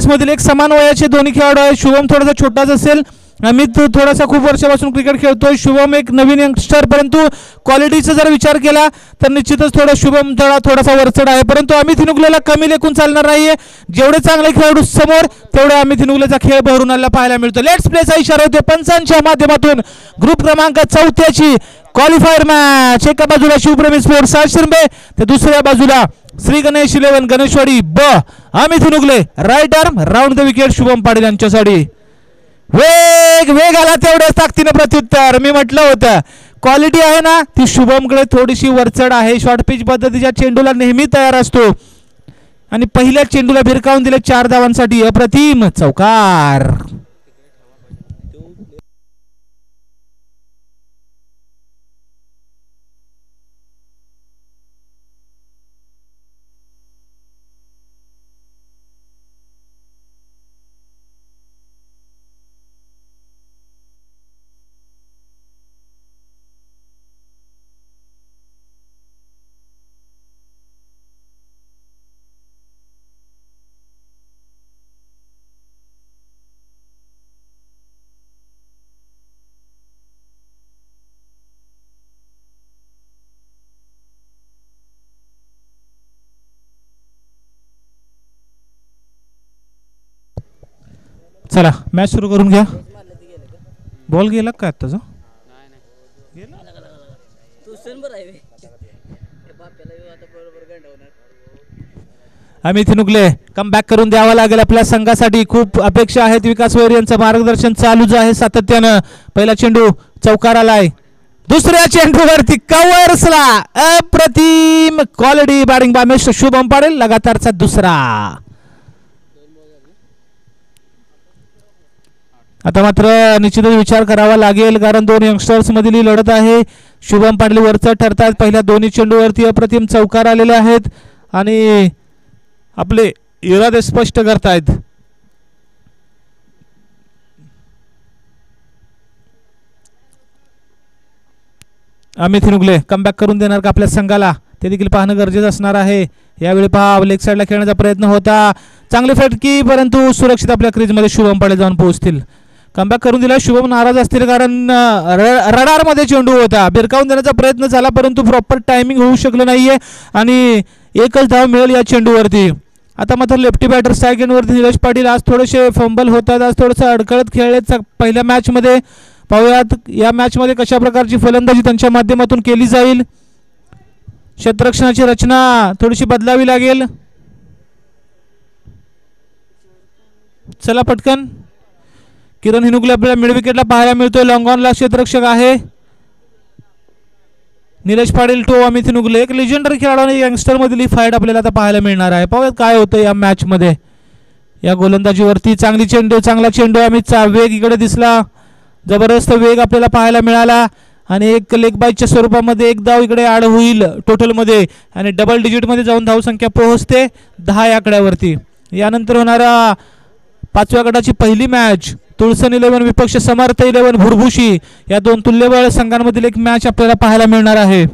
Youngsters मधील एक समान वयाचे दोन्ही खेळाडू आहेत. शुभम थोडासा छोटाच असेल, अमित थोडासा खूप वर्षापासून क्रिकेट खेळतोय. शुभम एक नवीन यंगस्टर, परंतु क्वालिटीचा जर विचार केला तर निश्चितच शुभम थोडासा वरचढ आहे. परंतु अमित हिनुगलेला कमी लेखून चालणार नाहीये. जेवढे चांगले खेळाडू समोर तेवढे अमित हिनुगलेचा खेळ भरून आलेला पाहायला मिळतो. लेट्स प्लेचा इशारा होतो पंचांच्या माध्यमातून. ग्रुप क्रमांक 4ची क्वालिफायर मॅच. एका बाजूला शिवप्रेमी स्पोर्ट्स आश्रमे, तर दुसऱ्या बाजूला श्री गणेश 11 गणेशवाडी ब. Amit Hinugale right arm round the wicket Shubham Patil यांच्यासाठी. वेग आला तेवढ्याच ताकदीने प्रत्युत्तर. मी म्हटलं होतं क्वालिटी आहे ना ती शुभमकडे थोडीशी वरचढ आहे. शॉर्ट पिच पद्धतीच्या चेंडूला नेहमी तयार असतो आणि पहिल्या चेंडूला भिरकावून दिले 4 धावांसाठी. अप्रतिम चौकार. चला मॅच सुरू करून घ्या. बॉल गेला का आताचा? अमित हिनुगले कम बॅक करून द्यावा लागेल आपल्या संघासाठी. खूप अपेक्षा आहेत. विकास वैर यांचं मार्गदर्शन चालूच आहे सातत्यानं. पहिला चेंडू चौकार आलाय. दुसऱ्या चेंडूवरती कव्हर्सला अप्रतिम quality batting by mister Shubham Patil. लगातारचा दुसरा. आता मात्र निश्चितच विचार करावा लागेल कारण दोन यंगस्टर्स मधील लढत आहे. शुभम पाटील वरचं ठरतात. पहिल्या दोन्ही चेंडूवरती अप्रतिम चौकार आलेले आहेत आणि आपले इरादे स्पष्ट करतायत. अमित हिनुगले कमबॅक करून देणार का आपल्या संघाला ते देखील पाहणं गरजेचं असणार आहे. यावेळी पहा लेग साइडला खेळण्याचा प्रयत्न होता. चांगली फटकी परंतु सुरक्षित आपल्या क्रीजमध्ये शुभम पाटील जाऊन पोहोचतील. कमबॅक करून दिला. शुभम नाराज असतील कारण रडारमध्ये चेंडू होता. भिरकावून देण्याचा प्रयत्न झाला परंतु प्रॉपर टायमिंग होऊ शकलं नाहीये आणि एकच धाव मिळेल या चेंडूवरती. आता मात्र लेफ्टी बॅटर स्ट्राईक एंडवरती नीरज पाटील. आज थोडेसे फंबल होतात. आज थोडंसं अडकळत खेळलेत पहिल्या मॅचमध्ये. पाहूयात या मॅचमध्ये कशा प्रकारची फलंदाजी त्यांच्या माध्यमातून केली जाईल. क्षेत्ररक्षणाची रचना थोडीशी बदलावी लागेल. चला पटकन. किरण हिनुगले आपल्याला मिड विकेटला पाहायला मिळतोय. लॉंग ऑनला क्षेत्ररक्षक आहे. नीरज पाटील टो अमित हिनुगले. एक लेजेंडरी खेळाडू आणि यंगस्टर मधील ही फाईट आपल्याला आता पाहायला मिळणार आहे. पाहूयात काय होतं या मॅच मध्ये. या गोलंदाजीवरती चांगली चेंडू चांगला चेंडू अमितचा. वेग इकडे दिसला. जबरदस्त वेग आपल्याला पाहायला मिळाला आणि एक लेग बाईच्या स्वरूपामध्ये एक धाव इकडे ॲड होईल टोटल मध्ये आणि डबल डिजिट मध्ये जाऊन धावसंख्या पोहोचते 10 या आकड्यावरती. यानंतर होणारा 5व्या गटाची पहिली मॅच तुळसन 11 विपक्ष समर्थ 11 भुरभुशी या दोन तुल्यबळ संघांमधील एक मॅच आपल्याला पाहायला मिळणार आहे.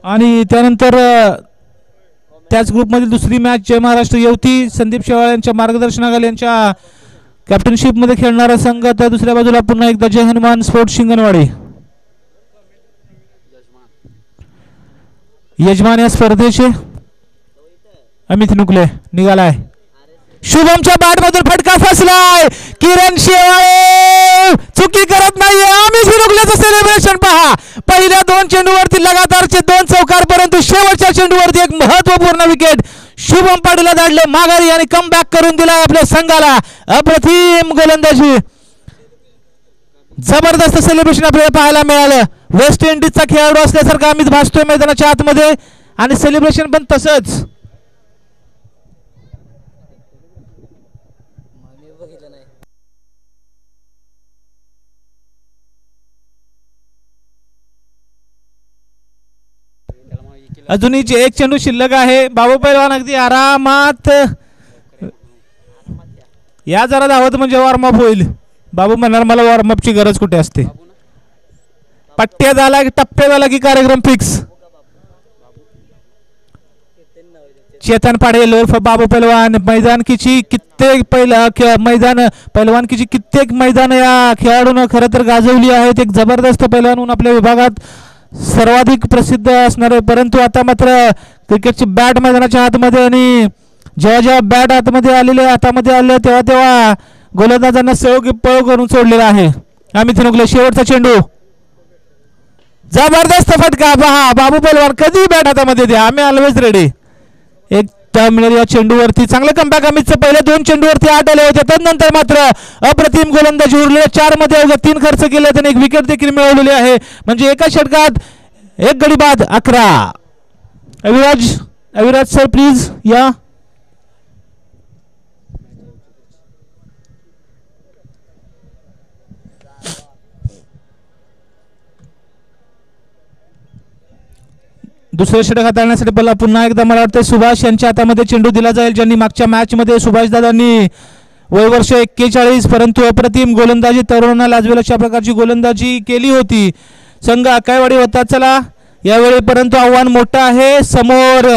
आणि त्यानंतर त्याच ग्रुपमधील दुसरी मॅच जय महाराष्ट्र युवती संदीप शेवाळे यांच्या मार्गदर्शनाखाली यांच्या कॅप्टनशिप मध्ये खेळणारा संघ. तर दुसऱ्या बाजूला पुन्हा एकदा जय हनुमान स्पोर्ट्स शिंगणवाडी. यजमान या स्पर्धेचे अमित हिनुगले निघालाय. शुभमच्या बॅट मधून फटका फसलाय. किरण शेवाळे चुकी करत नाहीये. अमित हिनुगलेचं सेलिब्रेशन पहा. पहिल्या 2 चेंडूवरती लगातारचे 2 चौकार परंतु शेवटच्या चेंडूवरती एक महत्वपूर्ण विकेट शुभम पाटीलला धाडले माघारी आणि कम बॅक करून दिला आपल्या संघाला. अप्रतिम गोलंदाजी. जबरदस्त सेलिब्रेशन आपल्याला पाहायला मिळालं. वेस्ट इंडिजचा खेळाडू असल्यासारखा अमित भासतोय मैदानाच्या आतमध्ये आणि सेलिब्रेशन पण तसंच. अजूनही एक चेंडू शिल्लक आहे. बाबू पैलवान अगदी आरामात या जरा धावत म्हणजे वॉर्मअप होईल. बाबू म्हणणार मला वॉर्मअपची गरज कुठे असते. पट्ट्या झाला की टप्प्या झाला की कार्यक्रम फिक्स. चेतन पाटील उर्फ बाबू पैलवान मैदानकीची कित्येक पैलवानकीची कित्येक मैदान या खेळाडूनं खरं तर गाजवली आहेत. एक जबरदस्त पैलवान म्हणून आपल्या विभागात सर्वाधिक प्रसिद्ध असणार आहे. परंतु आता मात्र क्रिकेटची बॅट मैदानाच्या हातमध्ये आणि जेव्हा बॅट हातामध्ये आले तेव्हा गोलंदाजांना सहयोगी पळ करून सोडलेला आहे. अमित नुगले शेवटचा चेंडू जबरदस्त फटका. पहा बाबू पैलवान कधी बॅट हातामध्ये द्या, आम्ही ऑलवेज रेडी. एक मिळेल या चेंडूवरती चांगलं कमबॅक. अमितचं पहिले 2 चेंडूवरती 8 आले होते, त्यानंतर मात्र अप्रतिम गोलंदाजी उरलेल्या 4 मध्ये अवघ्या 3 खर्च केले आणि एक विकेट देखील मिळवलेली आहे. म्हणजे एका षटकात 1 गडी बाद 11. अविराज सर प्लीज या. दुसरे षटक हाताळण्यासाठी पुन्हा एकदा मला वाटतं सुभाष यांच्या हातामध्ये चेंडू दिला जाईल, ज्यांनी मागच्या मॅच मध्ये सुभाष दादांनी वर्ष 41 परंतु अप्रतिम गोलंदाजी तरुणांना लाजवेल अशा प्रकारची गोलंदाजी केली होती. संघ आकायवाडी होता चला यावेळी, परंतु आव्हान मोठं आहे. समोर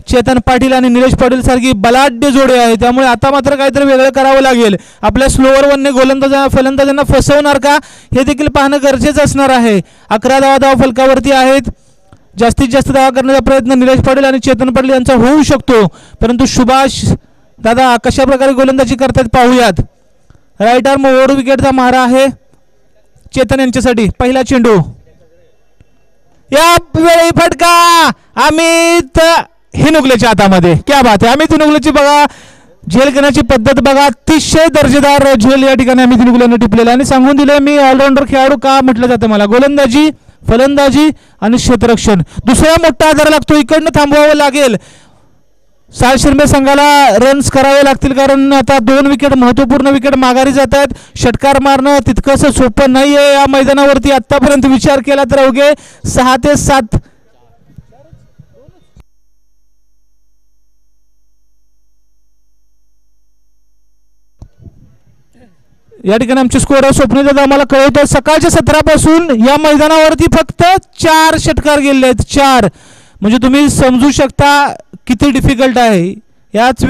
चेतन पाटील आणि निलेश पाटील सारखी बलाढ्य जोडे आहे, त्यामुळे आता मात्र काहीतरी वेगळं करावं लागेल. आपल्या स्लोअर वनने फलंदाजांना फसवणार का हे देखील पाहणं गरजेचं असणार आहे. 11 धावा फलकावरती आहेत. जास्तीत जास्त धावा करण्याचा प्रयत्न निलेश पाटील आणि चेतन पाटील यांचा होऊ शकतो, परंतु सुभाष दादा कशा प्रकारे गोलंदाजी करतात पाहूयात. राईट आर्म ओव्हर विकेटचा मारा आहे चेतन यांच्यासाठी. पहिला चेंडू या वेळी फटका अमित हिनुगलेच्या हातामध्ये. क्या बात आहे. अमित हिनुगलेची बघा झेल करण्याची पद्धत बघा, अतिशय दर्जेदार झेल या ठिकाणी अमित हिनुगलेने टिपलेला. आणि सांगून दिले मी ऑलराऊंडर खेळाडू का म्हटलं जातं मला. गोलंदाजी, फलंदाजी आणि क्षेत्ररक्षण. दुसरा मोठा आधार लागतो, इकडनं थांबवावं लागेल. साय शिर्मे संघाला रन्स करावे लागतील, कारण आता 2 विकेट महत्वपूर्ण विकेट माघारी जात आहेत. षटकार मारणं तितकंसं सोपं नाहीये या मैदानावरती. आतापर्यंत विचार केला तर अवघे 6 ते 7 या ठिकाणी आमचे स्कोअर स्वप्नील आम्हाला कळवतं. सकाळच्या 17 पासून या मैदानावरती फक्त 4 षटकार गेले आहेत. 4 म्हणजे तुम्ही समजू शकता किती डिफिकल्ट आहे. याच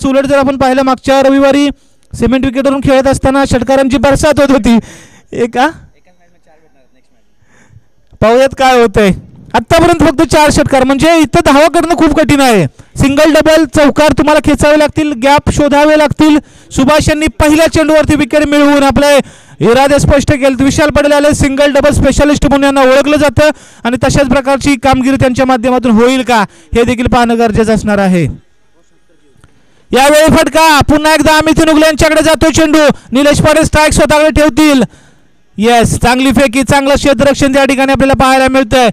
उलट जर आपण पाहिलं मागच्या रविवारी सिमेंट विकेटवरून खेळत असताना षटकारांची बरसात होत होती. पाहूयात काय होतंय. आतापर्यंत फक्त 4 षटकार म्हणजे इथं धावा करणं खूप कठीण आहे. सिंगल डबल चौकार तुम्हाला खेचावे लागतील, गॅप शोधावे लागतील. सुभाष यांनी पहिल्या चेंडूवरती विकेट मिळवून आपले इरादे स्पष्ट केले. विशाल पटेल आले सिंगल डबल स्पेशालिस्ट म्हणून यांना ओळखलं जातं आणि तशाच प्रकारची कामगिरी त्यांच्या माध्यमातून होईल का हे देखील पाहणं गरजेचं असणार आहे. यावेळी फटका पुन्हा एकदा अमित नुगले यांच्याकडे जातो चेंडू. निलेश पाटील स्ट्राईक स्वतःकडे ठेवतील. येस, चांगली फेकी, चांगलं क्षेत्ररक्षण त्या ठिकाणी आपल्याला पाहायला मिळतंय.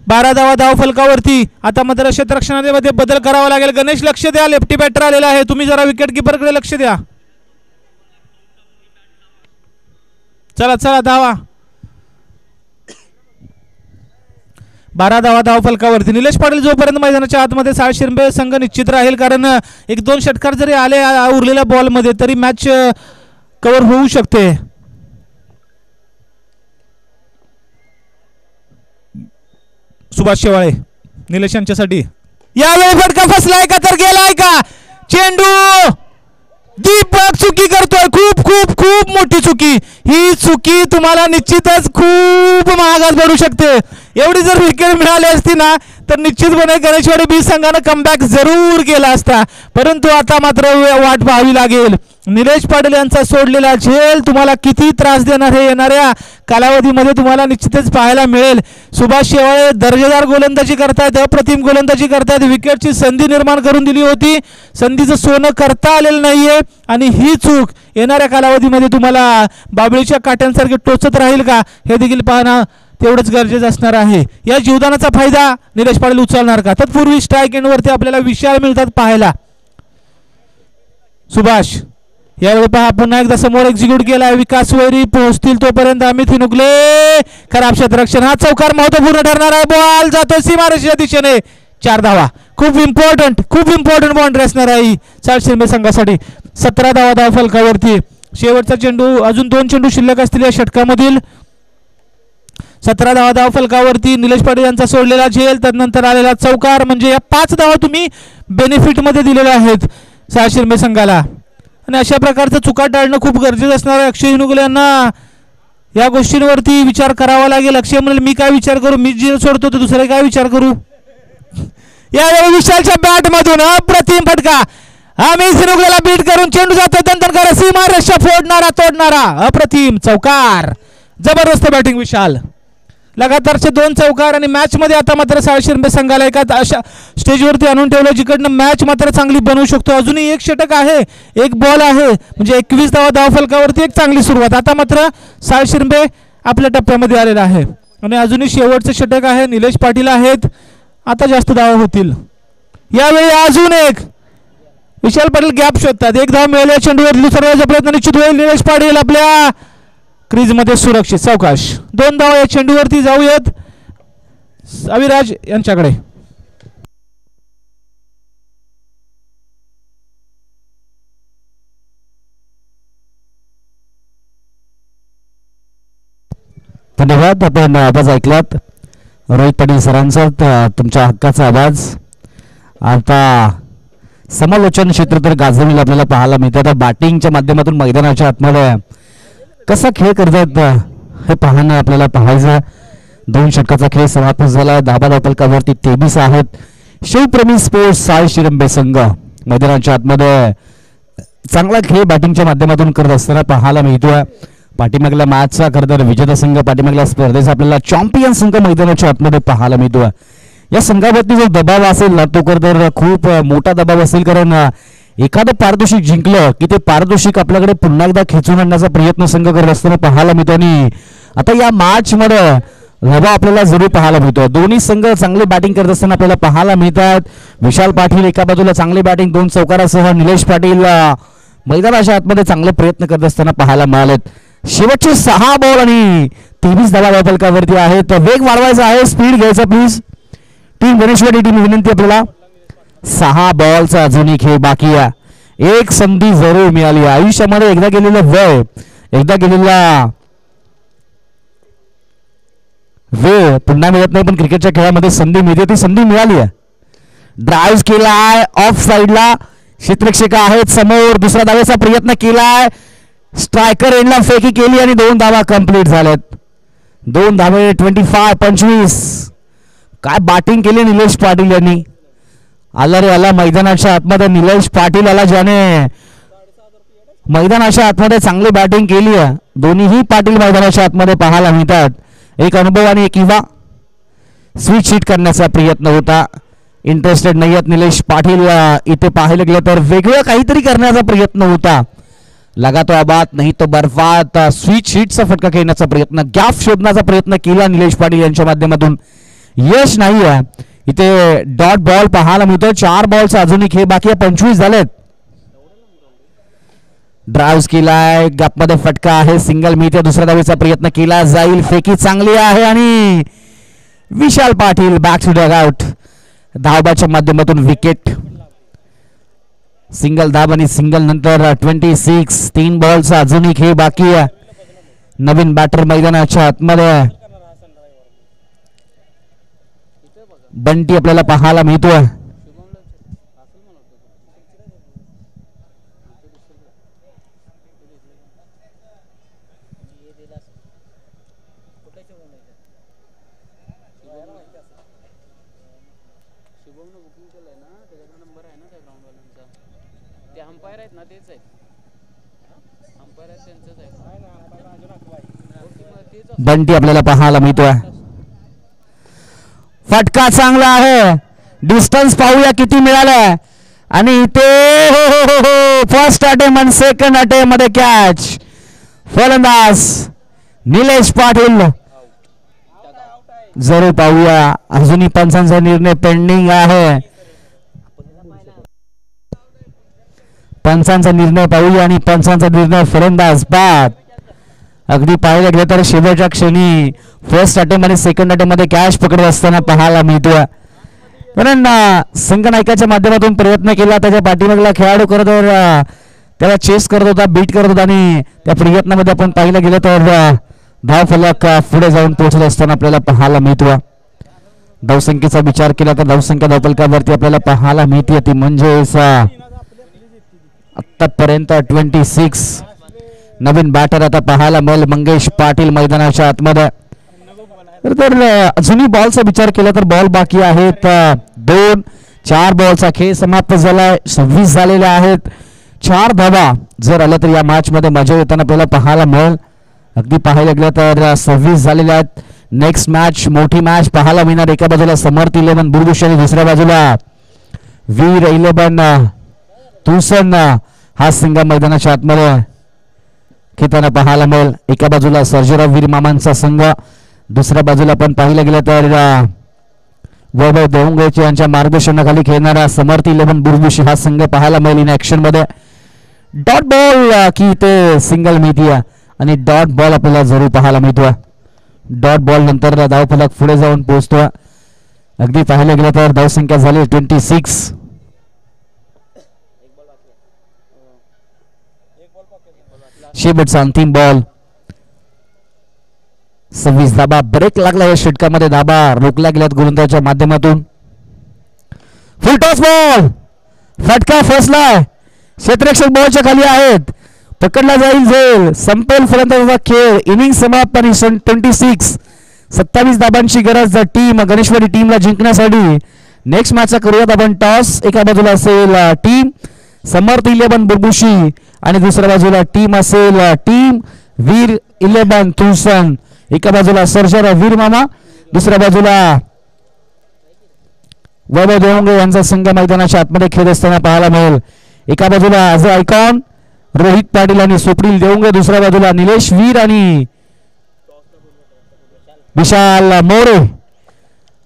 12 धाव फलकावरती. आता मात्र क्षेत्ररक्षणामध्ये बदल करावा लागेल. गणेश लक्ष द्या, लेफ्टी बॅटर आलेला आहे. तुम्ही जरा विकेट किपरकडे लक्ष द्या. चला धावा. 12 धाव फलकावरती. निलेश पाटील जोपर्यंत मैदानाच्या आतमध्ये साय शिर्मे संघ निश्चित राहील, कारण 1-2 षटकार जरी आले उरलेल्या बॉलमध्ये तरी मॅच कव्हर होऊ शकते. सुभाष शेवाळे निलेश यांच्यासाठी. यावेळी फटका फसलाय का तर गेलाय का चेंडू. दीपक चुकी करतोय, खूप खूप खूप मोठी चुकी. ही चुकी तुम्हाला निश्चितच खूप महागात पडू शकते. एवढी जर विकेट मिळाली असती ना तर निश्चितपणे गणेशवाडी बी संघाने कमबॅक जरूर केला असता, परंतु आता मात्र वाट पाहावी लागेल. निलेश पाटील यांचा सोडलेला झेल तुम्हाला किती त्रास देणार हे येणाऱ्या कालावधीमध्ये तुम्हाला निश्चितच पाहायला मिळेल. सुभाष शेवाळे दर्जेदार गोलंदाजी करतायत, अप्रतिम गोलंदाजी करतायत. विकेटची संधी निर्माण करून दिली होती, संधीचं सोनं करता आलेलं नाहीये आणि ही चूक येणाऱ्या कालावधीमध्ये तुम्हाला बाबळीच्या काट्यांसारखे टोचत राहील का हे देखील पाहणं तेवढंच गरजेचं असणार आहे. या जीवदानाचा फायदा निलेश पाटील उचलणार का? तत्पूर्वी स्ट्राईक एंडवरती आपल्याला विशाल मिळतात पाहायला. सुभाष यावेळी पहा पुन्हा एकदा समोर एक्झिक्यूट केला. विकास वैरी पोहोचतील तोपर्यंत अमित हिनुगले खराब क्षेत्ररक्षण. हा चौकार महत्वपूर्ण ठरणार आहे. बॉल जातोय सीमारेषेच्या दिशेने. 4 धावा. खूप इम्पॉर्टंट बाउंड्री असणार आहे साय शिर्मे संघासाठी. 17 धावा फलकावरती. शेवटचा चेंडू, अजून 2 चेंडू शिल्लक असतील या षटकामधील. 17 धाव फलकावरती निलेश पाटील यांचा सोडलेला झेल, त्यानंतर आलेला चौकार, म्हणजे या 5 धावा तुम्ही बेनिफिटमध्ये दिलेल्या आहेत 6 शिरंबे संघाला. आणि अशा प्रकारचं चुका टाळणं खूप गरजेचं असणार आहे. अक्षय हिनुगले यांना या गोष्टींवरती विचार करावा लागेल. अक्षय म्हणेल मी काय विचार करू, मी झेल सोडतो तर दुसरे काय विचार करू. यावेळी विशालच्या बॅट मधून अप्रतिम फटका, अमित हिनुगलेला बीट करून चेंडू जातो दंतनकर, सीमा रेषा फोडणारा तोडणारा अप्रतिम चौकार. जबरदस्त बॅटिंग विशाल, लगातारचे 2 चौकार. आणि मॅच मध्ये आता मात्र 6 शिरंबे संघाला एका अशा स्टेजवरती आणून ठेवलं जिकडनं मॅच मात्र चांगली बनवू शकतो. अजूनही 1 षटक आहे, 1 बॉल आहे, म्हणजे 21 धाव फलकावरती एक चांगली सुरुवात. आता मात्र 6 शिरंबे आपल्या टप्प्यामध्ये आलेला आहे आणि अजूनही शेवटचं षटक आहे. निलेश पाटील आहेत, आता जास्त धावा होतील. यावेळी अजून एक विशाल पाटील गॅप शोधतात. 1 धाव मिळाली चेंडूवर, दुसरा प्रयत्न निश्चित होईल. निलेश पाटील आपल्या क्रीज मध्ये सुरक्षित सावकाश. 2 धावा या चेंडूवरती जाऊयात अविराज यांच्याकडे. धन्यवाद. आपण आवाज ऐकलात रोहित पाटील सरांचा, तुमच्या हक्काचा आवाज. आता समालोचन क्षेत्र तर गाजलेलं आपल्याला पाहायला मिळतं. आता बॅटिंगच्या माध्यमातून मैदानाच्या आतमध्ये कसा खेळ करतात हे पाहणं आपल्याला पाहायचं. 2 षटकाचा खेळ समाप्त झाला. 10 धाव फलकावरती 23 आहेत. शिवप्रेमी स्पोर्ट्स 6 शिरंबे संघ मैदानाच्या आतमध्ये चांगला खेळ बॅटिंगच्या माध्यमातून करत असताना पाहायला मिळतोय. पाठीमागल्या मॅचचा खरं तर विजेता संघ, पाठीमागल्या स्पर्धेचा आपल्याला चॅम्पियन संघ मैदानाच्या आतमध्ये पाहायला मिळतोय. या संघावरती जो दबाव असेल ना तो खरं तर खूप मोठा दबाव असेल, कारण एखादं पारितोषिक जिंकलं की ते पारितोषिक आपल्याकडे पुन्हा एकदा खेचून आणण्याचा प्रयत्न संघ करत असताना पाहायला मिळतो. आणि आता या मॅच मध्ये दबाव आपल्याला जरूर पाहायला मिळतो. दोन्ही संघ चांगली बॅटिंग करत असताना आपल्याला पाहायला मिळतात. विशाल पाटील एका बाजूला चांगली बॅटिंग 2 चौकारासह, निलेश पाटील मैदानाच्या आतमध्ये चांगले प्रयत्न करत असताना पाहायला मिळालेत. शेवटचे 6 बॉल आणि 23 धावा फलकावरती आहेत. वेग वाढवायचा आहे, स्पीड घ्यायचा प्लीज. टीम गणेशवाडी टीम विनंती आपल्याला. 6 बॉलचा अजूनही खेळ बाकी आहे. एक संधी जरूर मिळाली. आयुष्यामध्ये एकदा गेलेलं वय, एकदा गेलेला वेळ पुन्हा मिळत नाही, पण क्रिकेटच्या खेळामध्ये संधी मिळते, ती संधी मिळाली आहे. ड्राईव्ह केलाय ऑफ साइडला, क्षेत्ररक्षक आहेत समोर, दुसरा धावेचा प्रयत्न केलाय, स्ट्रायकर एंडला फेकी केली आणि 2 धावा कंप्लीट झाल्यात. 2 धावे 25. काय बॅटिंग केली निलेश पाटील यांनी. आला रे आला मैदानाच्या आतमध्ये निलेश पाटील आला, ज्याने मैदानाच्या आतमध्ये चांगली बॅटिंग केली आहे. दोन्हीही पाटील मैदानाच्या आतमध्ये पाहायला मिळतात. एक अनुभव आणि एक युवा. स्विच हिट करण्याचा प्रयत्न होता, इंटरेस्टेड नाही आहेत निलेश पाटील. इथे पाहायला गेलं तर वेगळं काहीतरी करण्याचा प्रयत्न होता. लगा तो आबाद नाही तो बर्फात. स्विच हिटचा फटका खेळण्याचा प्रयत्न, गॅप शोधण्याचा प्रयत्न केला निलेश पाटील यांच्या माध्यमातून, यश नाही आहे. इथे डॉट बॉल पाहायला मिळतो. 4 बॉलचा अजूनही खेळ बाकी आहे, 25 झालेत. ड्राईव्ह केलाय, गॅप मध्ये फटका आहे, सिंगल मिळते, दुसऱ्या धावेचा प्रयत्न केला जाईल, फेकी चांगली आहे आणि Vishal Patil back to dugout. धावबाच्या माध्यमातून विकेट. सिंगल धाव आणि सिंगल नंतर 26. 3 बॉलचा अजूनही खेळ बाकी आहे. नवीन बॅटर मैदानाच्या आतमध्ये बंटी आपल्याला पाहायला मिळतोय. बंटी आपल्याला पाहायला मिळतोय. फटका चांगला आहे, डिस्टन्स पाहूया किती मिळालं. आणि इथे फर्स्ट अटेम्प्ट आणि सेकंड अटेम्प्ट मध्ये कॅच. फलंदाज निलेश पाटील. जरूर पाहूया, अजूनही पंचांचा निर्णय पेंडिंग आहे. पंचांचा निर्णय पाहूया आणि पंचांचा निर्णय फलंदाज बाद. अगदी पाहायला गेलं तर शेवटच्या क्षणी फर्स्ट अटेम्प्ट आणि सेकंड अटेम्प्ट मध्ये कॅच पकडत असताना पाहायला मिळतोय. कारण संघनायकाच्या माध्यमातून प्रयत्न केला, त्याच्या पाठीमागला खेळाडू करत त्याला चेस करत होता, बीट करत होता आणि त्या प्रयत्नामध्ये आपण पाहिलं गेलं तर धावफलक पुढे जाऊन पोहोचत असताना आपल्याला पाहायला मिळतो. धावसंख्येचा विचार केला तर धावसंख्या धावफलकावरती आपल्याला पाहायला मिळते ती म्हणजेच आतापर्यंत 26. नवीन बॅटर आता पाहायला मिळेल मंगेश पाटील मैदानाच्या आतमध्ये. तर अजूनही बॉलचा विचार केला तर बॉल बाकी आहेत 2-4 बॉलचा खेळ समाप्त झालाय. 26 झालेले आहेत. 4 धावा जर आल्या तर या मॅच मध्ये मजा येताना आपल्याला पाहायला मिळेल. अगदी पाहायला गेलं तर 26 झालेले आहेत. नेक्स्ट मॅच मोठी मॅच पाहायला मिळणार. एका बाजूला समर्थ 11 बुरबुश आणि दुसऱ्या बाजूला वीर 11 तुसन हा संघ मैदानाच्या आतमध्ये खेळताना पाहायला मिळेल. एका बाजूला सर्जेराव वीर मामांचा संघ, दुसऱ्या बाजूला पण पाहिलं गेलं तर वैभव देवंगेचे यांच्या मार्गदर्शनाखाली खेळणारा समर्थ 11 बुरबुश हा संघ पाहायला मिळेल इन ऍक्शन मध्ये. डॉट बॉल की ते सिंगल मिळते आणि डॉट बॉल आपल्याला जरूर पाहायला मिळतो. डॉट बॉल नंतर धावफलक पुढे जाऊन पोहोचतो. अगदी पाहायला गेलं तर धावसंख्या झाली 26. शेवटचा अंतिम बॉल 26 धाबा. ब्रेक लागला या षटकामध्ये. धाबा रोखल्या गेल्यात गोलंदाजाच्या माध्यमातून. फुल टॉस बॉल फटका फसलाय. क्षेत्ररक्षक बॉलच्या खाली आहेत. पकडला जाईल झेल. संपेल फलंदाजाचा खेळ. इनिंग समाप्त आणि 26. 27 धाबांची गरज टीम गणेशवाडी टीमला जिंकण्यासाठी. नेक्स्ट मॅचचा करूयात आपण टॉस. एका बाजूला असेल टीम समर्थ 11 बुरबुशी आणि दुसऱ्या बाजूला टीम असेल टीम वीर 11 तुसन. एका बाजूला सर्जेराव वीर मामा, दुसऱ्या बाजूला वैभव देवंगे यांचा संघ मैदानाच्या आतमध्ये खेळ असताना पाहायला मिळेल. एका बाजूला as a icon Rohit Patil आणि स्वप्नील देवंगे, दुसऱ्या बाजूला निलेश वीर आणि विशाल मोरे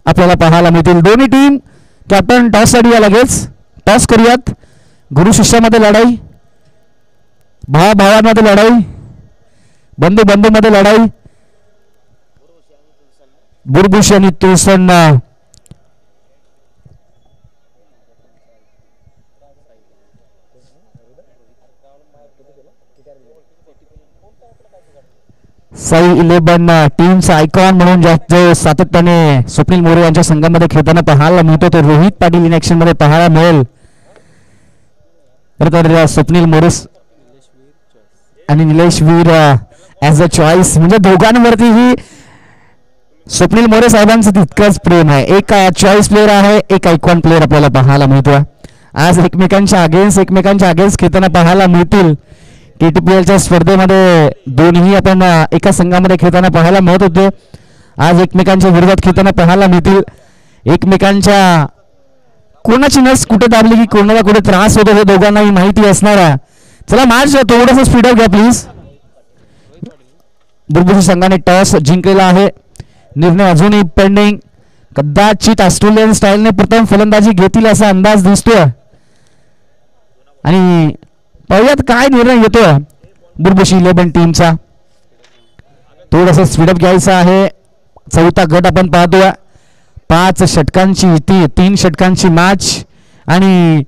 आपल्याला पाहायला मिळतील. दोन्ही टीम कॅप्टन टॉस साठी या. लगेच टॉस करूयात. गुरु शिष्यामध्ये लढाई, भावा भावांमध्ये लढाई, बंधू बंधू मध्ये लढाई. बुरबुश आणि तुसन साई 11 टीमचा आयकॉन म्हणून जो सातत्याने स्वप्नील मोरे यांच्या संघामध्ये खेळताना पाहायला मिळतो तो रोहित पाटील इन ऍक्शन मध्ये पाहायला मिळेल. तर स्वप्नील मोरे आणि निलेश वीर ॲज अ चॉईस म्हणजे दोघांवरतीही स्वप्नील मोरे साहेबांचं तितकंच प्रेम आहे. एक चॉईस प्लेअर आहे, एक आयकॉन प्लेअर आपल्याला पाहायला मिळतो. आज एकमेकांच्या अगेन्स्ट खेळताना पाहायला मिळतील. KTPLच्या स्पर्धेमध्ये दोन्ही आपण एका संघामध्ये खेळताना पाहायला मिळत होते. आज एकमेकांच्या विरोधात खेळताना पाहायला मिळतील. एकमेकांच्या कोणाची नस कुठे दाबली की कोणाला कुठे त्रास होतो हे दोघांनाही माहिती असणार आहे. चला मॅच थोडंसं स्पीडअप घ्या प्लीज. बुरबुशी संघाने टॉस जिंकलेला आहे. निर्णय अजूनही पेंडिंग. कदाचित ऑस्ट्रेलियन स्टाईलने प्रथम फलंदाजी घेतील असा अंदाज दिसतोय. आणि पाहूयात काय निर्णय येतो बुरबुशी 11 टीमचा. थोडंसं स्पीडअप घ्यायचं आहे. चौथा गट आपण पाहतोय. 5 षटकांची 3 षटकांची मॅच आणि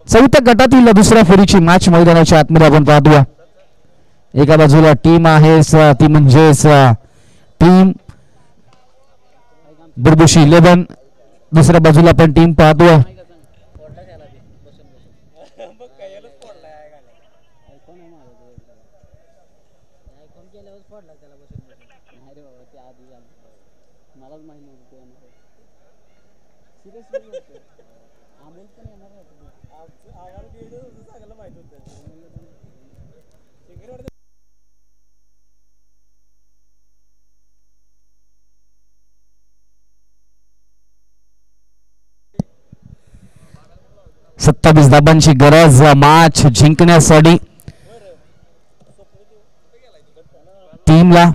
चौथ्या गटातील दुसऱ्या फेरीची मॅच मैदानाच्या आतमध्ये आपण पाहतोय. एका बाजूला टीम आहे ती म्हणजेच टीम बुरबुशी 11, दुसऱ्या बाजूला आपण टीम पाहतोय सत्तावीस धाबांची गरज मॅच जिंकण्यासाठी टीमला.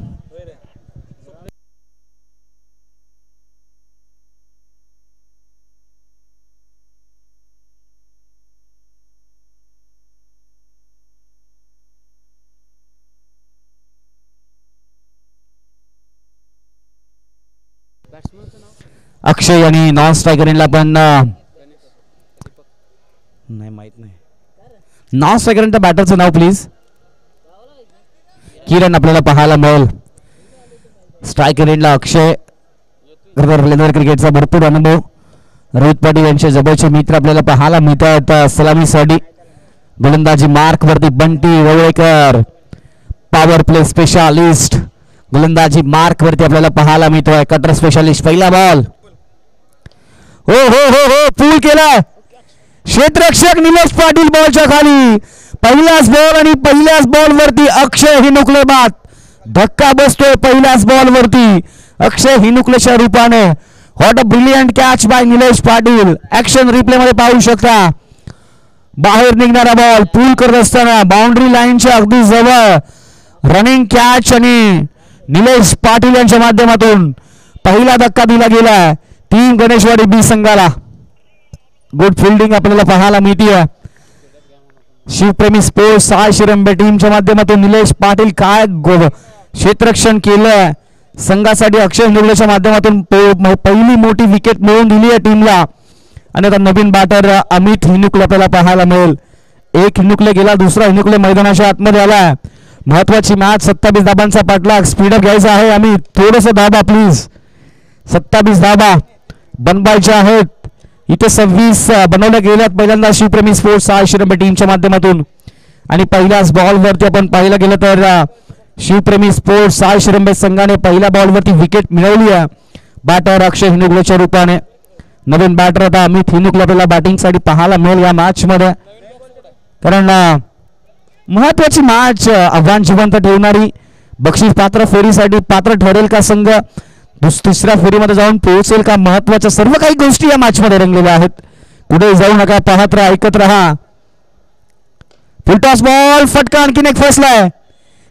अक्षय आणि नॉन स्ट्रायकरला पण नाही माहित नाही. Non स्ट्रायकरच्या बॅटरचं now please. किरण आपल्याला पाहायला मिळेल. स्ट्रायकर एंडला अक्षय लेदर क्रिकेटचा भरपूर अनुभव. रोहित पाटील यांचे जवळचे मित्र आपल्याला पाहायला मिळतात. सलामीसाठी गोलंदाजी मार्क वरती बंटी रवळेकर, पॉवर प्ले स्पेशालिस्ट गोलंदाजी मार्क वरती आपल्याला पाहायला मिळतोय. Cutter specialist. पहिला बॉल. हो हो हो हो पूल केलाय क्षेत्ररक्षक निलेश पाटील बॉलच्या खाली. पहिलाच बॉल आणि पहिल्याच बॉल वरती अक्षय हिनुकले बाद. धक्का बसतोय पहिल्याच बॉल वरती अक्षय हिनुकलेच्या रूपाने. What a brilliant catch by Nilesh Patil. Action replay मध्ये पाहू शकता. बाहेर निघणारा बॉल पूल करत असताना बाउंड्री लाईनच्या अगदी जवळ रनिंग कॅच आणि निलेश पाटील यांच्या माध्यमातून पहिला धक्का दिला गेला टीम गणेशवाडी बी संघाला. गुड फिल्डिंग आपल्याला पाहायला मिळते. शिवप्रेमी स्पोर्ट्स साय शिरंबे टीमच्या माध्यमातून निलेश पाटील काय क्षेत्ररक्षण केलंय संघासाठी. अक्षय हिनुकलेच्या माध्यमातून पहिली मोठी विकेट मिळवून दिली आहे टीमला. आणि आता नवीन बॅटर अमित हिनुकले आपल्याला पाहायला मिळेल. एक हिनुकले गेला, दुसरा हिनुकले मैदानाच्या आतमध्ये आलाय. महत्वाची मॅच. 27 धाबांचा पाठलाग. स्पीडअप घ्यायचा आहे आम्ही. थोडस धाबा प्लीज. 27 धाबा बनवायच्या आहेत. इथे 26 बनवल्या गेल्यात पहिल्यांदा शिवप्रेमी स्पोर्ट्स साय शिरंबे टीमच्या माध्यमातून. आणि पहिल्याच बॉल वरती आपण पाहिलं गेलं तर शिवप्रेमी स्पोर्ट्स साय शिरंबे संघाने पहिल्या बॉल वरती विकेट मिळवली आहे. बॅटर अक्षय हिनुकलेच्या रूपाने. नवीन बॅटर आता अमित हिनुकले आपल्याला बॅटिंग साठी पाहायला मिळेल या मॅच मध्ये. कारण महत्वाची मॅच आव्हान जिवंत ठेवणारी. बक्षीस पात्र फेरीसाठी पात्र ठरेल का संघ. तिसऱ्या फेरीमध्ये जाऊन पोहोचेल का. महत्वाच्या सर्व काही गोष्टी या मॅच मध्ये रंगलेल्या आहेत. कुठे जाऊ नका, पाहत राहा, ऐकत राहा. Full toss ball. फटका आणखीन एक फसलाय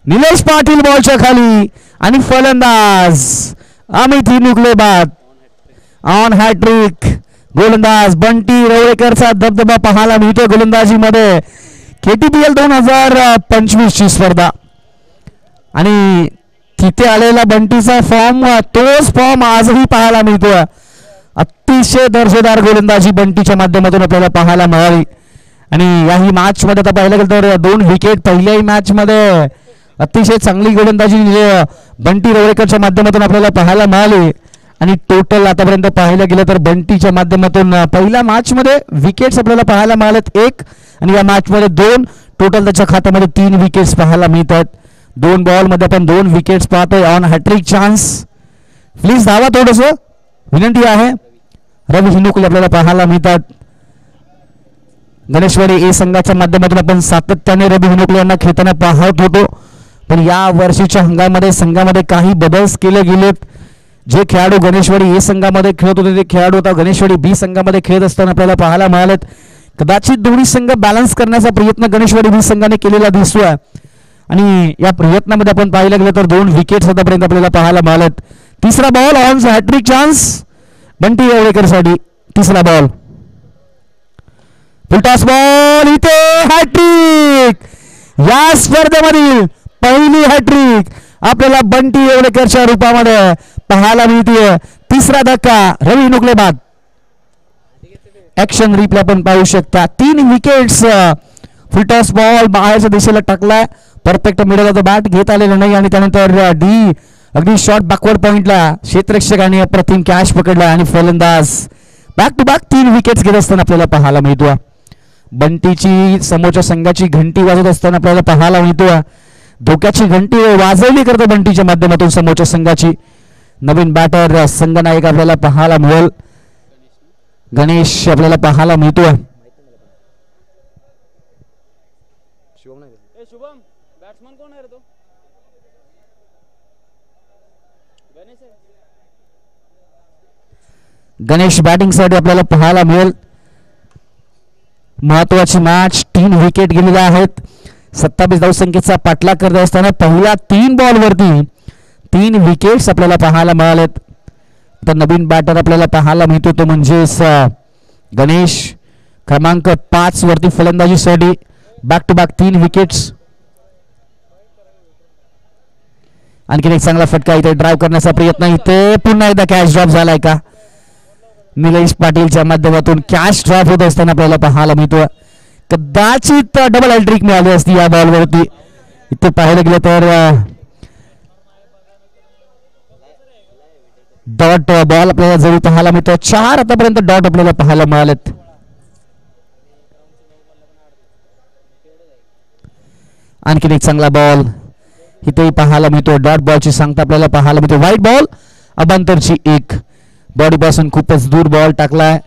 निलेश पाटील बॉलच्या खाली. आणि फलंदाज अमित हिनुकले बाद. ऑन हॅट्रिक गोलंदाज बंटी रवळेकरचा दबदबा पाहायला मिळतो गोलंदाजीमध्ये. KTPL 2025 ची स्पर्धा आणि तिथे आलेला बंटीचा फॉर्म तोच फॉर्म आजही पाहायला मिळतो. अतिशय दर्जेदार गोलंदाजी बंटीच्या माध्यमातून आपल्याला पाहायला मिळाली. आणि याही मॅच मध्ये आता पाहिलं गेलं तर 2 विकेट पहिल्याही मॅच मध्ये अतिशय चांगली गोलंदाजी बंटी रवळेकरच्या माध्यमातून आपल्याला पाहायला मिळाली. आणि टोटल आतापर्यंत पाहायला गेलं तर बंटीच्या माध्यमातून पहिल्या मॅच मध्ये विकेट्स आपल्याला पाहायला मिळालेत 1 आणि या मॅच मध्ये 2. टोटल त्याच्या खात्यामध्ये 3 विकेट्स पाहायला मिळतात. 2 बॉल मध्ये आपण 2 विकेट्स पाहतोय. On hat-trick chance. प्लीज धावा थोडस विनंती आहे. रवी हिनुकले आपल्याला पाहायला मिळतात. गणेशवाडी ए संघाच्या माध्यमातून आपण सातत्याने रवी हिनुकले यांना खेळताना पाहत होतो. पण या वर्षीच्या हंगामामध्ये संघामध्ये काही बदल केले गेलेत. जे खेळाडू गणेशवाडी ए संघामध्ये खेळत होते ते खेळाडू आता गणेशवाडी बी संघामध्ये खेळत असताना आपल्याला पाहायला मिळालेत. कदाचित दोन्ही संघ बॅलन्स करण्याचा प्रयत्न गणेशवाडी बी संघाने केलेला दिसतोय. आणि या प्रयत्नामध्ये आपण पाहिलं गेलं तर 2 विकेट्स आतापर्यंत आपल्याला पाहायला मिळालेत. तिसरा ball on hat-trick chance Bunty Ravalekar साठी. तिसरा बॉल. Full toss ball. इथे हॅट्रिक. या स्पर्धेमधील पहिली हॅट्रिक आपल्याला बंटी रवळेकरच्या रूपामध्ये पाहायला मिळते. तिसरा धक्का रवी हिनुकले बाद. ऍक्शन रिप्ले आपण पाहू शकता. 3 विकेट्स. फुलटॉस बॉल बाहेरच्या दिशेला टाकलाय. Perfect middle of the bat घेत आलेलं नाही. आणि त्यानंतर डी अगदी शॉर्ट बॅकवर्ड पॉइंटला क्षेत्ररक्षकाने अप्रतिम कॅच पकडला. आणि फलंदाज बॅक टू बॅक 3 विकेट्स घेत असताना आपल्याला पाहायला मिळतो. बंटीची समोरच्या संघाची घंटी वाजत असताना आपल्याला पाहायला मिळतो. धोक्याची घंटी वाजवली करतो बंटीच्या माध्यमातून समोरच्या संघाची. नवीन बॅटर संघनायक आपल्याला पाहायला मिळेल. गणेश आपल्याला पाहायला मिळतो. गणेश बॅटिंग साठी आपल्याला पाहायला मिळेल. महत्वाची मॅच. 3 विकेट गेलेल्या आहेत. 27 धावसंख्येचा पाठलाग करत असताना पहिल्या 3 बॉल वरती 3 विकेट्स आपल्याला पाहायला मिळालेत. तर नवीन बॅटर आपल्याला पाहायला मिळतो तो म्हणजेच गणेश. क्रमांक 5 वरती फलंदाजीसाठी बॅक टू बॅक 3 विकेट्स. आणखीन एक चांगला फटका इथे ड्राइव्ह करण्याचा प्रयत्न. इथे पुन्हा एकदा कॅच ड्रॉप झालाय का. निलेश पाटीलच्या माध्यमातून कॅच ड्रॉप होत असताना आपल्याला पाहायला मिळतो. कदाचित डबल हॅट्रिक मिळाली असती या बॉलवरती. इथे पाहायला गेलं तर डॉट बॉल आपल्याला जवळ पाहायला मिळतो. 4 आतापर्यंत डॉट आपल्याला पाहायला मिळालेत. आणखीन एक चांगला बॉल इथेही पाहायला मिळतो. डॉट बॉलची सांगता आपल्याला पाहायला मिळते. White ball अबांतरची 1. बॉडीपासून खूपच दूर बॉल टाकलाय,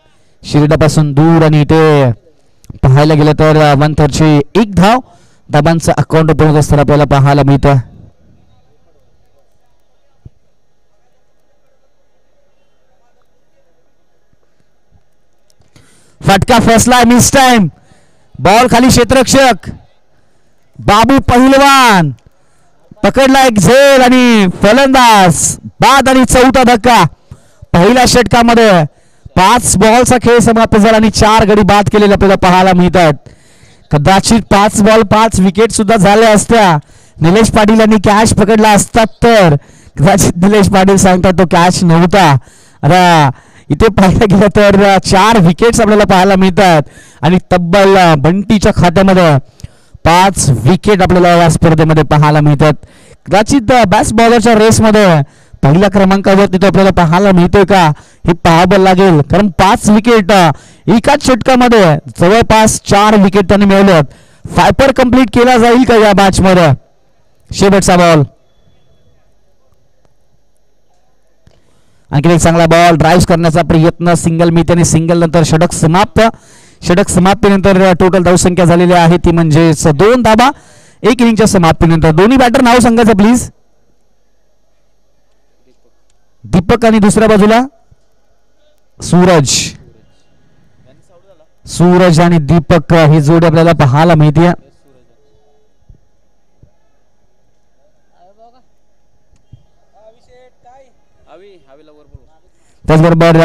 शरीरापासून दूर, आणि इथे पाहायला गेलं तर अबांतरची 1 धाव धाबांचं अकाउंट बनत असताना आपल्याला पाहायला मिळतं. फटका फसला, मिस टाइम. बॉल खाली, क्षेत्ररक्षक बाबू पहिलवान पकडला एक झेल आणि फलंदाज बाद. आणि चौथा धक्का पहिल्या षटकामध्ये. 5 बॉलचा खेळ समाप्त झाला आणि 4 गडी बाद केलेले आपल्याला पाहायला मिळतात. कदाचित 5 बॉल 5 विकेट सुद्धा झाल्या असत्या. निलेश पाटील यांनी कॅच पकडला असतात तर कदाचित निलेश पाटील सांगतात तो कॅच नव्हता. आता इथे पाहायला गेलं तर 4 विकेट्स आपल्याला पाहायला मिळतात आणि तब्बल बंटीच्या खात्यामध्ये 5 विकेट आपल्याला या स्पर्धेमध्ये पाहायला मिळतात. कदाचित बेस्ट बॉलरच्या रेसमध्ये पहिल्या क्रमांकावर तिथे आपल्याला पाहायला मिळतोय का हे पाहावं लागेल, कारण 5 विकेट एकाच षटकामध्ये जवळपास 4 विकेट त्यांनी मिळवल्यात. फायपर कंप्लीट केला जाईल का या मॅच मध्ये? शेवटचा बॉल, आणखी एक चांगला बॉल, ड्राईव्ह करण्याचा प्रयत्न, सिंगल मिळते आणि सिंगल नंतर षटक समाप्त. षटक समाप्तीनंतर टोटल धावसंख्या झालेली आहे ती म्हणजे 2 धाबा 1 इनिंगच्या समाप्तीनंतर. दोन्ही बॅटर नाव सांगायचं प्लीज. दीपक आणि दुसऱ्या बाजूला सूरज. सूरज आणि दीपक ही जोडी आपल्याला पाहायला मिळते. त्याचबरोबर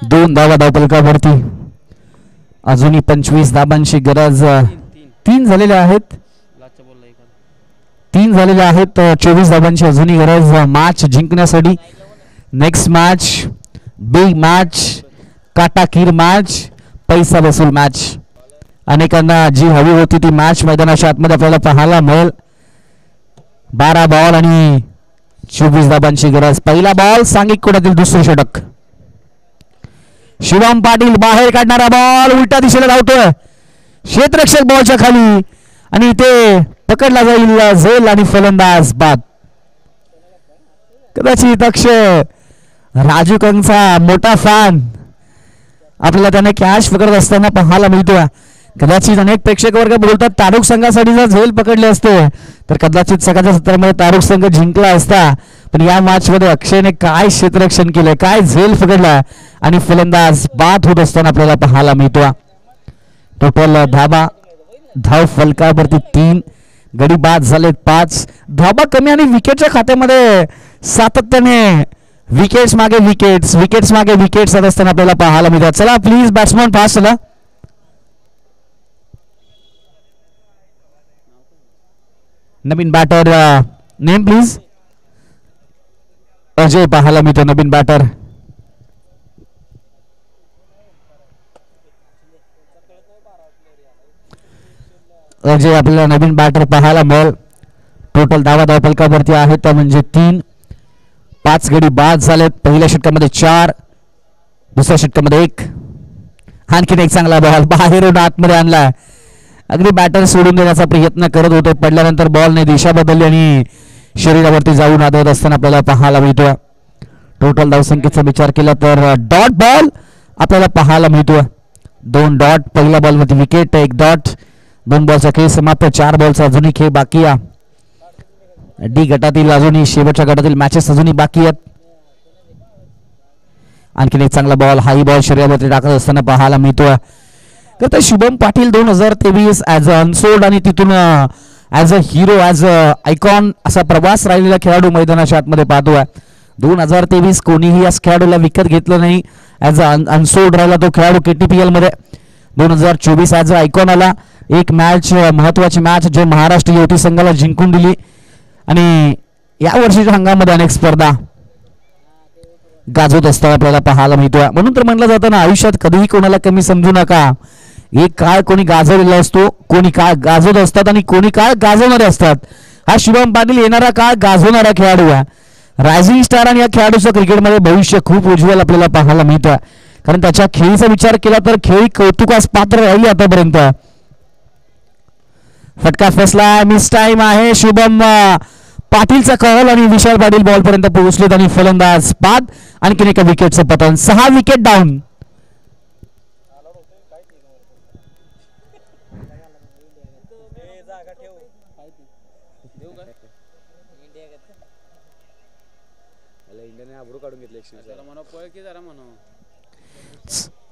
दोन धावा धावफलकावरती. अजूनही 25 धाबांची गरज. 3 झालेल्या आहेत. 3 झालेल्या आहेत. 24 धाबांची अजूनही गरज मॅच जिंकण्यासाठी. नेक्स्ट मॅच बिग मॅच, काटाकीर मॅच, पैसा वसूल मॅच. अनेकांना जी हवी होती ती मॅच मैदानाच्या आतमध्ये आपल्याला पाहायला मिळेल. 12 बॉल आणि 24 धाबांची गरज. पहिला बॉल सांघिक कोड्यातील दुसरे षटक. शिवम पाटील बाहेर काढणारा बॉल उलट्या दिशेला धावतोय. क्षेत्ररक्षक बॉलच्या खाली आणि ते पकडला जाईल झेल आणि फलंदाज बाद. कदाचित अक्षय राजू कंगचा मोठा फॅन आपल्याला त्याने कॅच पकडत असताना पाहायला मिळतोय. कदाचित अनेक प्रेक्षक वर्ग बोलतात तारुक संघासाठी जर झेल पकडले असते तर कदाचित सकाळच्या सत्रामध्ये तारुक संघ जिंकला असता. पण या मॅच मध्ये अक्षयने काय क्षेत्ररक्षण केलंय, काय झेल पकडला आणि फलंदाज बाद होत असताना आपल्याला पाहायला मिळतो. टोटल धाबा धाव फलकावरती 3, गडी बाद झालेत 5. धाबा कमी आणि विकेटच्या खात्यामध्ये सातत्याने विकेट्स मागे विकेट्स, विकेट्स मागे विकेट्स असताना आपल्याला पाहायला मिळतात. चला प्लीज बॅट्समन फास्ट चला. नवीन बॅटर नेम प्लीज. अजय पाहायला मिळतो नवीन बॅटर. अजय आपल्याला नवीन बॅटर पाहायला मिळेल. टोटल धावा धावफलकावरती आहेत म्हणजे 3. 5 गडी बाद झालेत. पहिल्या षटकामध्ये 4, दुसऱ्या षटकामध्ये 1. आणखीन एक चांगला बॉल बाहेरून आतमध्ये आणलाय. अगदी बॅटर सोडून देण्याचा प्रयत्न करत होते. पडल्यानंतर बॉलने दिशा बदलली आणि शरीरावरती जाऊन आदळत असताना आपल्याला पाहायला मिळतोय. टोटल धावसंख्येचा विचार केला तर डॉट बॉल आपल्याला पाहायला मिळतोय. 2 डॉट. पहिल्या बॉलवरती विकेट, 1 डॉट. 2 बॉलचा खेळ समाप्त. 4 बॉलचा अजूनही खेळ बाकी आहे. डी गटातील अजूनही शेवटच्या गटातील मॅचेस अजूनही बाकी आहेत. आणखीन एक चांगला बॉल, हाई बॉल शरीरावरती टाकत असताना पाहायला मिळतोय. तर Shubham Patil 2023 as a unsold आणि तिथून as a hero, as a icon असा प्रवास राहिलेला खेळाडू मैदानाच्या आतमध्ये पाहतोय. 2023 कोणीही या खेळाडूला विकत घेतलं नाही. ॲज अ अनसोल्ड राहिला तो खेळाडू KTPL मध्ये. 2024 ॲज अ आयकॉन आला. एक मॅच, महत्वाची मॅच जो महाराष्ट्र युवती संघाला जिंकून दिली आणि या वर्षीच्या हंगामामध्ये अनेक स्पर्धा. गाजवत असताना आपल्याला पाहायला मिळतोय. म्हणून तर म्हटलं जातं ना, आयुष्यात कधीही कोणाला कमी समजू नका. एक काळ कोणी गाजवलेला असतो, कोणी काळ गाजवत असतात आणि कोणी काळ गाजवणारे असतात. हा शुभम पाटील येणारा काळ गाजवणारा खेळाडू आहे. रायझिंग स्टार आणि या खेळाडूचं क्रिकेटमध्ये भविष्य खूप उज्ज्वल आपल्याला पाहायला मिळतं. कारण त्याच्या खेळीचा विचार केला तर खेळी कौतुकास पात्र राहिली आतापर्यंत. फटका फसला, मिस टाइम आहे. शुभम पाटीलचा कॉल आणि विशाल पाटील बॉल पर्यंत पोहोचलेत आणि फलंदाज बाद. आणखीन एका विकेटचं पतन, 6 विकेट डाऊन.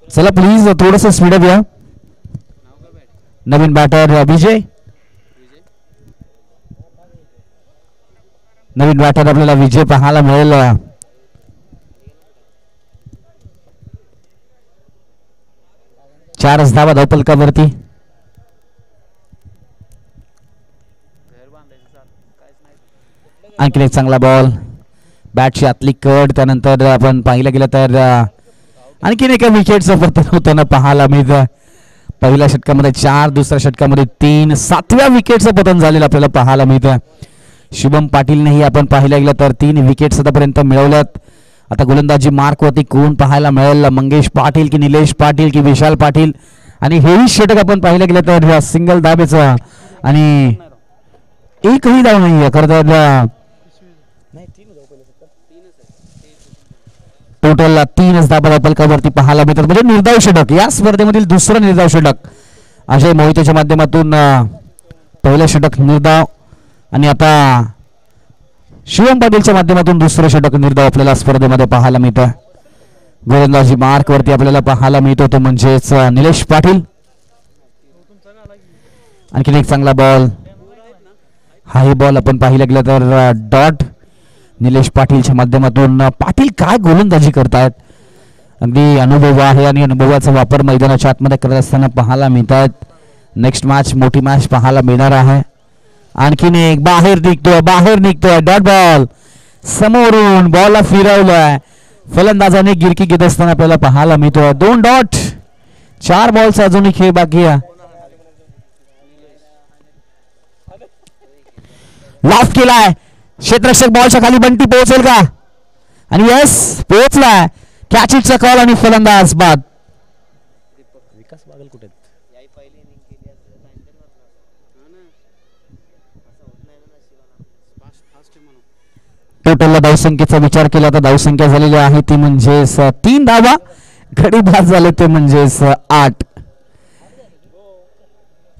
चला प्लीज थोडस स्पीडअप या. नवीन बॅटर विजय, नवीन बॅटर आपल्याला विजय पाहायला मिळेल. 4 धावा धावपलकावरती. आणखीन एक चांगला बॉल, बॅटची आतली कट. त्यानंतर आपण पाहिलं गेलं तर आणखीन एका विकेटचं पतन होताना पाहायला मिळतं. पहिल्या षटकामध्ये 4, दुसऱ्या षटकामध्ये 3, 7व्या विकेटचं पतन झालेलं आपल्याला पाहायला मिळतं. शुभम पाटीलनेही आपण पाहिलं गेलं तर 3 विकेट्स आतापर्यंत मिळवल्यात. आता गोलंदाजी मार्कवरती कोण पाहायला मिळेल, मंगेश पाटील की निलेश पाटील की विशाल पाटील. आणि हेही षटक आपण पाहिलं गेलं तर सिंगल धाबेचं आणि एकही धाव नाही खरं तर. टोटल 3 धाबा पलकावरती पाहायला मिळतात. म्हणजे निर्धाव षटक, या स्पर्धेमधील दुसरं निर्धाव षटक. अजय मोहितेच्या माध्यमातून पहिलं षटक निर्धाव आणि आता शिवम पाटीलच्या माध्यमातून दुसरं षटक निर्धाव आपल्याला स्पर्धेमध्ये पाहायला मिळतं. गोलंदाजी मार्क वरती आपल्याला पाहायला मिळतो तो म्हणजेच निलेश पाटील. आणखीन एक चांगला बॉल, हाही बॉल आपण पाहिलं गेलं तर डॉट. निलेश पाटीलच्या माध्यमातून पाटील काय गोलंदाजी करतायत, अगदी अनुभव आहे आणि अनुभवाचा वापर मैदानाच्या आतमध्ये करत असताना पाहायला मिळतात. नेक्स्ट मॅच मोठी मॅच पाहायला मिळणार आहे. आणखीन एक बाहेर निघतोय डॉट बॉल. समोरून बॉलला फिरवलाय, फलंदाजाने गिरकी घेत असताना आपल्याला पाहायला मिळतोय. 2 डॉट, 4 बॉलचा अजूनही खेळ बाकी आहे. लॉफ केलाय, क्षेत्ररक्षक बॉलच्या खाली, बंटी पोहोचेल का? आणि यस, पोहोचलाय. कॅच इटचा कॉल आणि फलंदाज बाद. विकास बागल कुठे? टोटल धावसंख्येचा विचार केला तर धावसंख्या झालेली आहे ती म्हणजेच 3 धावा. गडी बाद झाले ते म्हणजेच 8.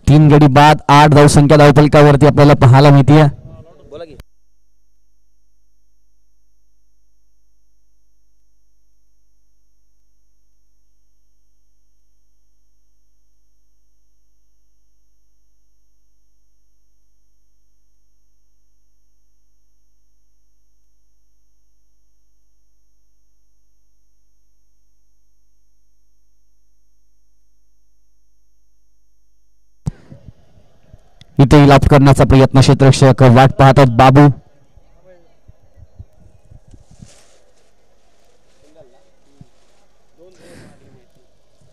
3 गडी बाद, 8 धावसंख्या धावपलकावरती आपल्याला पाहायला मिळते. इथे लाभ करण्याचा प्रयत्न क्षेत्ररक्षक वाट पाहतात बाबू.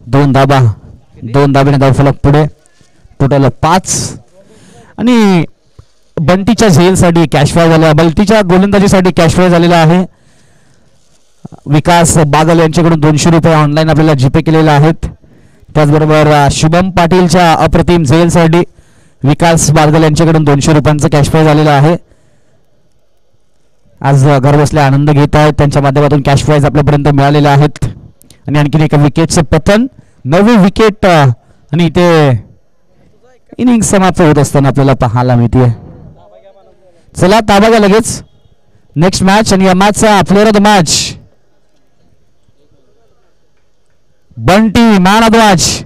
दोन धाब्याने धावफलक पुढे. टोटल 5. आणि बंटीच्या झेलसाठी कॅशफ्राय झाला, बल्टीच्या गोलंदाजीसाठी कॅशफ्राय झालेला आहे. विकास बागल यांच्याकडून 200 रुपये ऑनलाईन आपल्याला जीपे केलेले आहेत. त्याचबरोबर शुभम पाटीलच्या अप्रतिम झेलसाठी विकास बागल यांच्याकडून 200 रुपयांचं कॅशफ्राय झालेलं आहे. आज घर बसल्या आनंद घेत आहेत, त्यांच्या माध्यमातून कॅश प्राइज आपल्यापर्यंत मिळालेले आहेत. आणि आणखीन एका विकेटचं पतन, 9वी विकेट आणि इथे इनिंग समाप्त होत असताना आपल्याला पाहायला मिळते. चला ताबा घ्या लगेच नेक्स्ट मॅच. आणि या मॅचचा player of the match Bunty, man of the match.